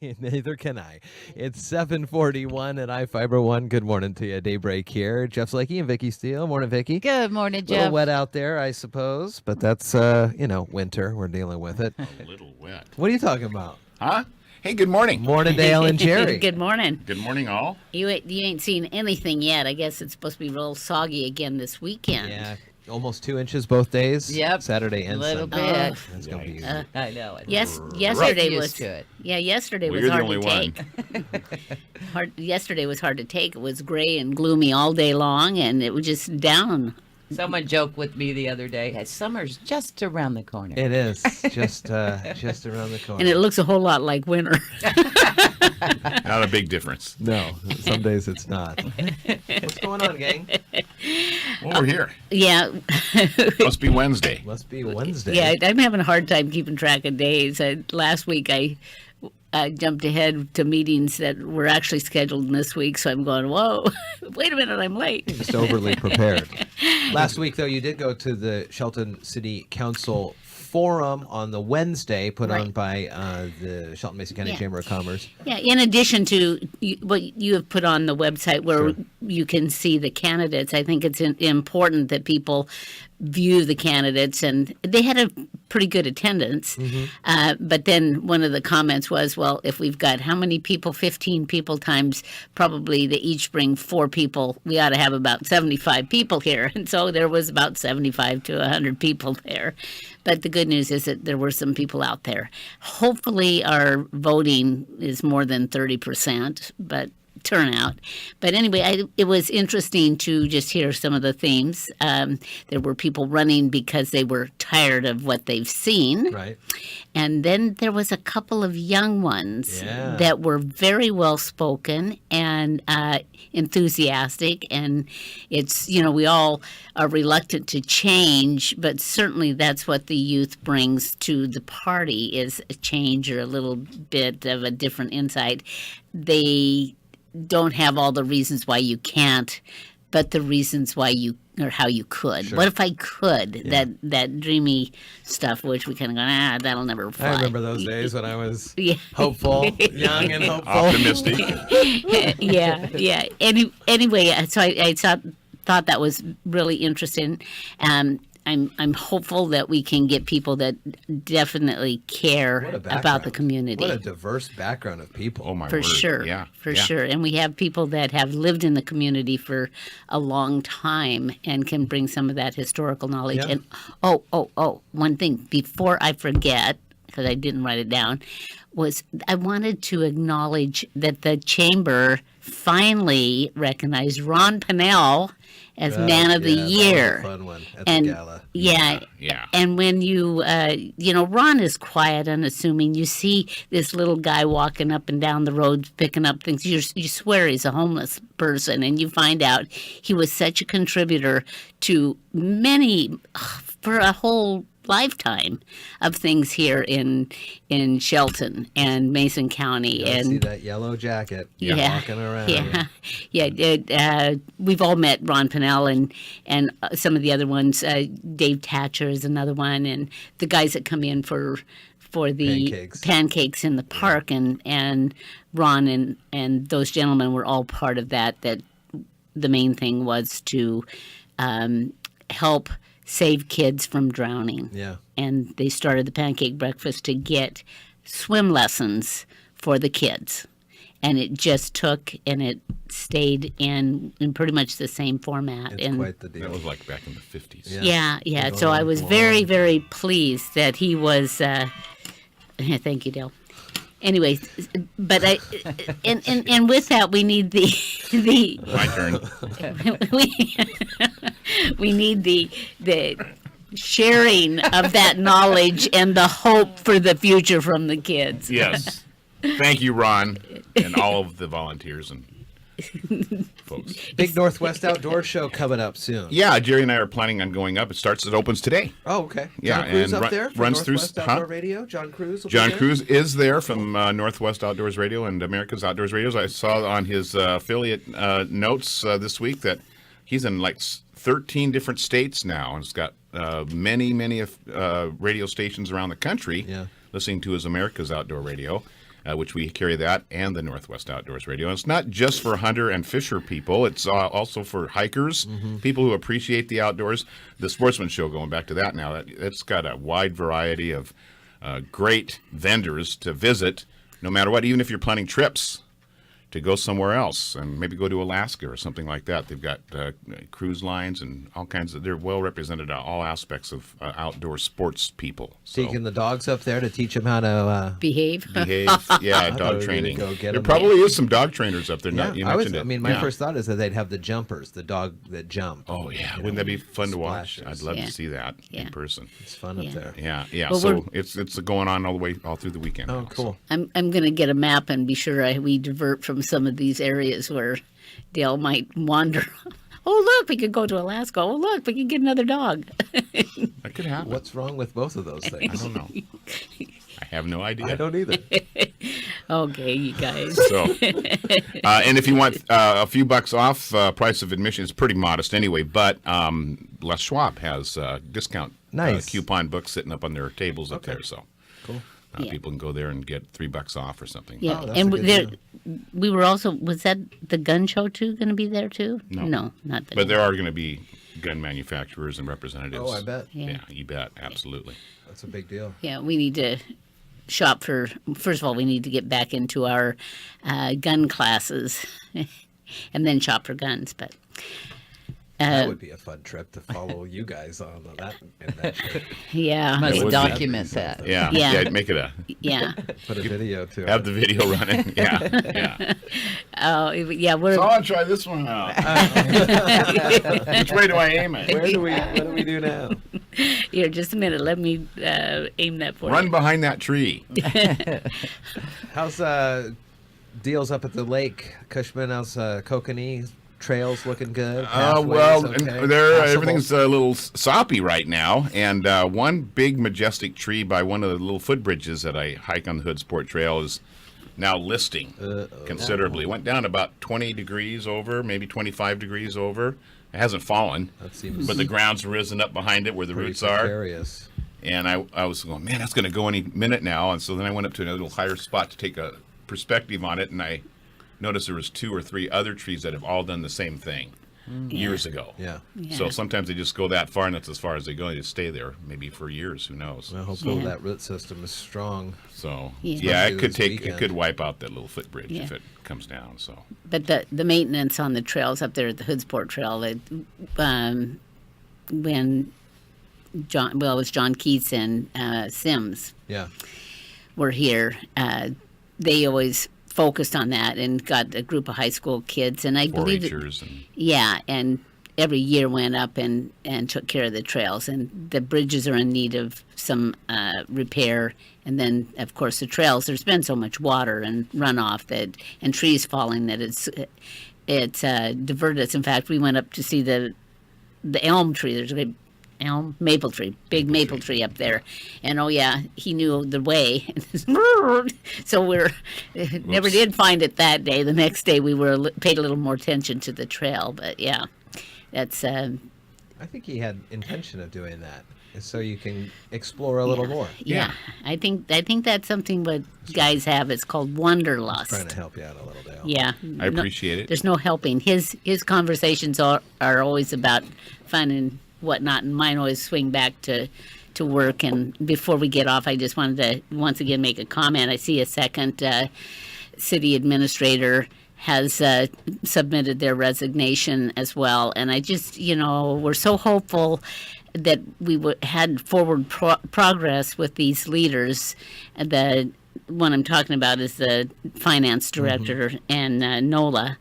Neither can I. It's 7:41 at iFiber One. Good morning to you. Daybreak here. Jeff Slakey and Vicky Steele. Morning, Vicky. Good morning, A little Jeff. wet out there, I suppose, but that's winter. We're dealing with it. A little wet. What are you talking about? Huh? Hey, good morning. Morning, Dale and Jerry. Good morning. Good morning, all. You ain't seen anything yet. I guess it's supposed to be real soggy again this weekend. Yeah, almost 2 inches both days. Yep. Saturday and A little Sunday. bit. That's gonna be. I know. Yesterday Used was to it. Yeah, yesterday Well, was you're the hard only to take. Yesterday was hard to take. It was gray and gloomy all day long, and it was just down. Someone joked with me the other day, "Hey, summer's just around the corner." It is just around the corner. And it looks a whole lot like winter. Not a big difference. No, some days it's not. What's going on, gang? Well, we're here. Yeah. Must be Wednesday. Must be Wednesday. Yeah, I'm having a hard time keeping track of days. Last week I jumped ahead to meetings that were actually scheduled this week, so I'm going, whoa, wait a minute, I'm late. Just overly prepared. Last week, though, you did go to the Shelton City Council Forum on the Wednesday, put on by the Shelton Mason County Chamber of Commerce. Yeah, in addition to what you have put on the website where you can see the candidates, I think it's important that people view the candidates, and they had a pretty good attendance. But then one of the comments was, well, if we've got how many people, 15 people times probably they each bring 4 people, we ought to have about 75 people here. And so there was about 75 to 100 people there. But the good news is that there were some people out there. Hopefully our voting is more than 30%, but turnout. But anyway, it was interesting to just hear some of the themes. There were people running because they were tired of what they've seen. Right. And then there was a couple of young ones that were very well spoken and enthusiastic. And it's, we all are reluctant to change, but certainly that's what the youth brings to the party is a change or a little bit of a different insight. They don't have all the reasons why you can't, but the reasons why you or how you could. Sure. What if I could? That dreamy stuff, which we kind of go, that'll never fly. I remember those days when I was hopeful, young and hopeful, optimistic. Yeah. Anyway, so I thought that was really interesting. I'm hopeful that we can get people that definitely care about the community. What a diverse background of people. Oh, my word. Sure. For sure. And we have people that have lived in the community for a long time and can bring some of that historical knowledge. Yeah. And one thing before I forget, because I didn't write it down, was I wanted to acknowledge that the chamber finally recognized Ron Pennell as Man of the Year. That was a fun one at the gala. Yeah. And when you, Ron is quiet, unassuming. You see this little guy walking up and down the road picking up things. You swear he's a homeless person, and you find out he was such a contributor to many, for a whole lifetime of things here in Shelton and Mason County. And see that yellow jacket walking around. We've all met Ron Pennell and some of the other ones. Dave Thatcher is another one, and the guys that come in for the pancakes in the park, and Ron and those gentlemen were all part of that. That the main thing was to help save kids from drowning. Yeah. And they started the pancake breakfast to get swim lessons for the kids. And it just took, and it stayed in pretty much the same format. It's quite the deal. That was like back in the 50s. Yeah. So I was very, very pleased that he was, thank you, Dale. Anyway, but and with that we need the my turn. we need the sharing of that knowledge and the hope for the future from the kids. Yes. Thank you, Ron, and all of the volunteers and folks. Big Northwest Outdoor Show coming up soon. Yeah, Jerry and I are planning on going up. It opens today. Oh, okay. Yeah, John Cruz and up there from runs Northwest through Outdoor Radio. John Cruz. John Cruz is there from Northwest Outdoors Radio and America's Outdoors Radios. I saw on his affiliate notes this week that he's in like 13 different states now, and it's got many radio stations around the country listening to his America's Outdoor Radio. which we carry that, and the Northwest Outdoors Radio. And it's not just for hunter and fisher people. It's also for hikers, people who appreciate the outdoors. The Sportsman Show, going back to that now, it's got a wide variety of great vendors to visit, no matter what, even if you're planning trips to go somewhere else and maybe go to Alaska or something like that. They've got cruise lines and all kinds of, they're well represented on all aspects of outdoor sports people. So, Taking the dogs up there to teach them how to Behave. yeah, thought dog we were training. gonna go get There 'em. probably is some dog trainers up there. Yeah, You mentioned it. my Yeah. first thought is that they'd have the jumpers, the dog that jump. Oh, yeah. Wouldn't that be fun to watch? Splashes. I'd love Yeah. to see that Yeah. in person. It's fun up Yeah. there. Yeah. Well, So it's going on all through the weekend. Oh, now, cool. I'm going to get a map and be sure we divert from some of these areas where Dale might wander. Oh, look, we could go to Alaska. Oh, look, we could get another dog. That could happen. What's wrong with both of those I things? don't know. I have no idea. I don't either. Okay, you guys. So, and if you want a few bucks off, price of admission is pretty modest anyway. But Les Schwab has discount Nice. coupon books sitting up on their tables up Okay. there. So Cool. Yeah. people can go there and get $3 off or something. Yeah, Oh, that's and a good there, deal. we were also, was that the gun show too going to be there too? No. No, not the But there are going to be gun manufacturers and representatives. Oh, I bet. Yeah. Yeah, you bet. Absolutely. That's a big deal. Yeah, we need to shop for, first of all, we need to get back into our gun classes and then shop for guns. But That would be a fun trip to follow you guys on that adventure. yeah, Must would be. document that. Yeah. Yeah. Make it yeah. Put a video to have it. the video running. Yeah. Oh, yeah, we're, So I'll try this one out. Which way do I aim it? What do we do now? here, just a minute. Let me aim that for Run you. behind that tree. How's deals up at the lake? Cushman, how's Kokanee? Trails looking good? Well, Pathways okay? and there Passable? everything's a little soppy right now, and one big majestic tree by one of the little footbridges that I hike on the Hoodsport Trail is now listing considerably. Went down about 20 degrees over, maybe 25 degrees over. It hasn't fallen, That seems but the ground's risen up behind it where the pretty roots are. precarious. And I was going, man, that's going to go any minute now. And so then I went up to a little higher spot to take a perspective on it, and I noticed there was 2 or 3 other trees that have all done the same thing years ago. Yeah. So Yeah. sometimes they just go that far, and that's as far as they go. They just stay there, maybe for years. Who knows? Well, hopefully Yeah. that root system is strong. So Yeah. yeah, Especially this it weekend. could wipe out that little footbridge Yeah. if it comes down. So But the maintenance on the trails up there at the Hoodsport Trail, when it was John Keats and Sims Yeah. were here, they always focused on that and got a group of high school kids, and I believe that, 4-Hers and yeah, and every year went up and took care of the trails, and the bridges are in need of some repair, and then of course the trails, there's been so much water and runoff and trees falling that it's diverted us. In fact, we went up to see the elm tree. There's a big maple tree up there, and oh yeah, he knew the way. So never did find it that day. The next day we paid a little more attention to the trail, but yeah, that's I think he had intention of doing that, so you can explore a little more. yeah. I think that's something what guys have. It's called wanderlust. Trying to help you out a little, Dale. Yeah, I appreciate it. There's no helping. His conversations are always about fun and whatnot, and mine always swing back to work. And before we get off, I just wanted to once again make a comment. I see a second city administrator has submitted their resignation as well, and I just, we're so hopeful that we had forward progress with these leaders. The one I'm talking about is the finance director and Nola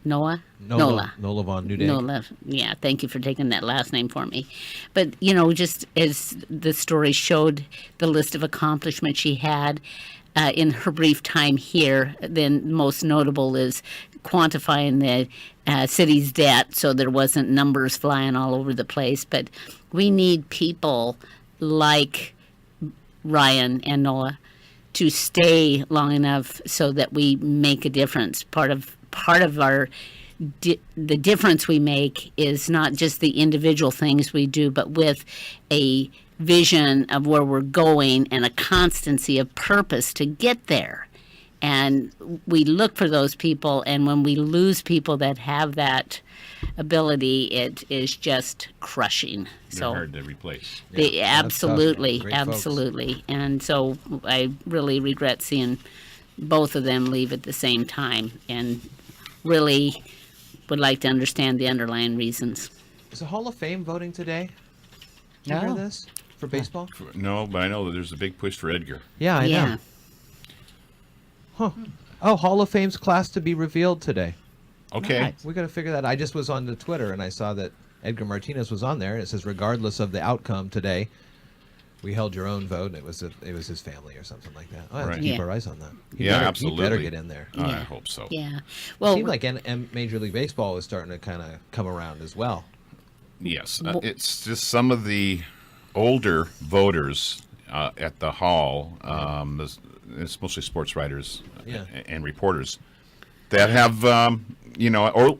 Von Newdale. Nola, yeah, thank you for taking that last name for me. But, just as the story showed, the list of accomplishments she had in her brief time here, then most notable is quantifying the city's debt so there wasn't numbers flying all over the place. But we need people like Ryan and Noah to stay long enough so that we make a difference. Part of our the difference we make is not just the individual things we do, but with a vision of where we're going and a constancy of purpose to get there. And we look for those people, and when we lose people that have that ability, it is just crushing. They're hard to replace. They, that's tough. absolutely, Great folks. absolutely. And so I really regret seeing both of them leave at the same time, and really would like to understand the underlying reasons. Is the Hall of Fame voting today? Did you hear No. this for baseball? No, but I know that there's a big push for Edgar. Yeah, I yeah. know. Huh. Oh, Hall of Fame's class to be revealed today. Okay. Nice. We got to figure that. I just was on the Twitter and I saw that Edgar Martinez was on there. And it says, regardless of the outcome today, we held your own vote. And it was his family or something like that. Oh, I have to Right. keep Yeah. our eyes on that. He Yeah, better, absolutely. He better get in there. I Yeah. hope so. Yeah. It Well, seemed like Major League Baseball was starting to kind of come around as well. Yes, it's just some of the older voters at the hall. It's mostly sports writers Yeah. and reporters that have,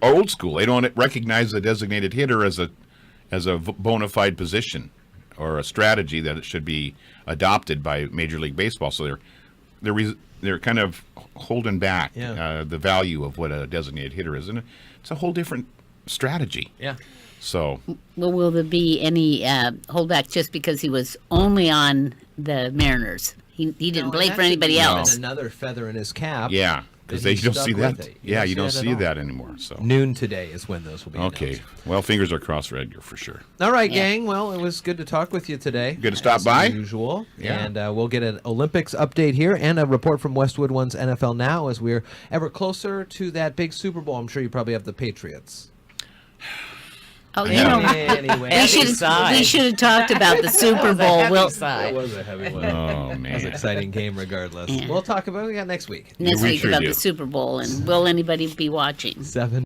old school. They don't recognize the designated hitter as a bona fide position or a strategy that it should be adopted by Major League Baseball. So they're kind of holding back Yeah. the value of what a designated hitter is, and it's a whole different strategy. Yeah. So. well, will there be any holdback just because he was only on the Mariners? He didn't play for anybody else. Another feather in his cap. Yeah, because that you he's don't stuck see that. with it. Yeah, you don't at see all. that anymore. So Noon today is when those will be okay, announced. well, fingers are crossed for Edgar for sure. All right, Yeah. gang. Well, it was good to talk with you today. Good to stop as by. Usual. Yeah. And we'll get an Olympics update here and a report from Westwood One's NFL Now as we're ever closer to that big Super Bowl. I'm sure you probably have the Patriots. Oh, you Yeah. know, Anyway, we should have talked about the Super Bowl. Well, that was a heavy one. Oh It was an man, exciting game regardless. Yeah. We'll talk about it next week. next We week sure about do. the Super Bowl, and will anybody be watching? 7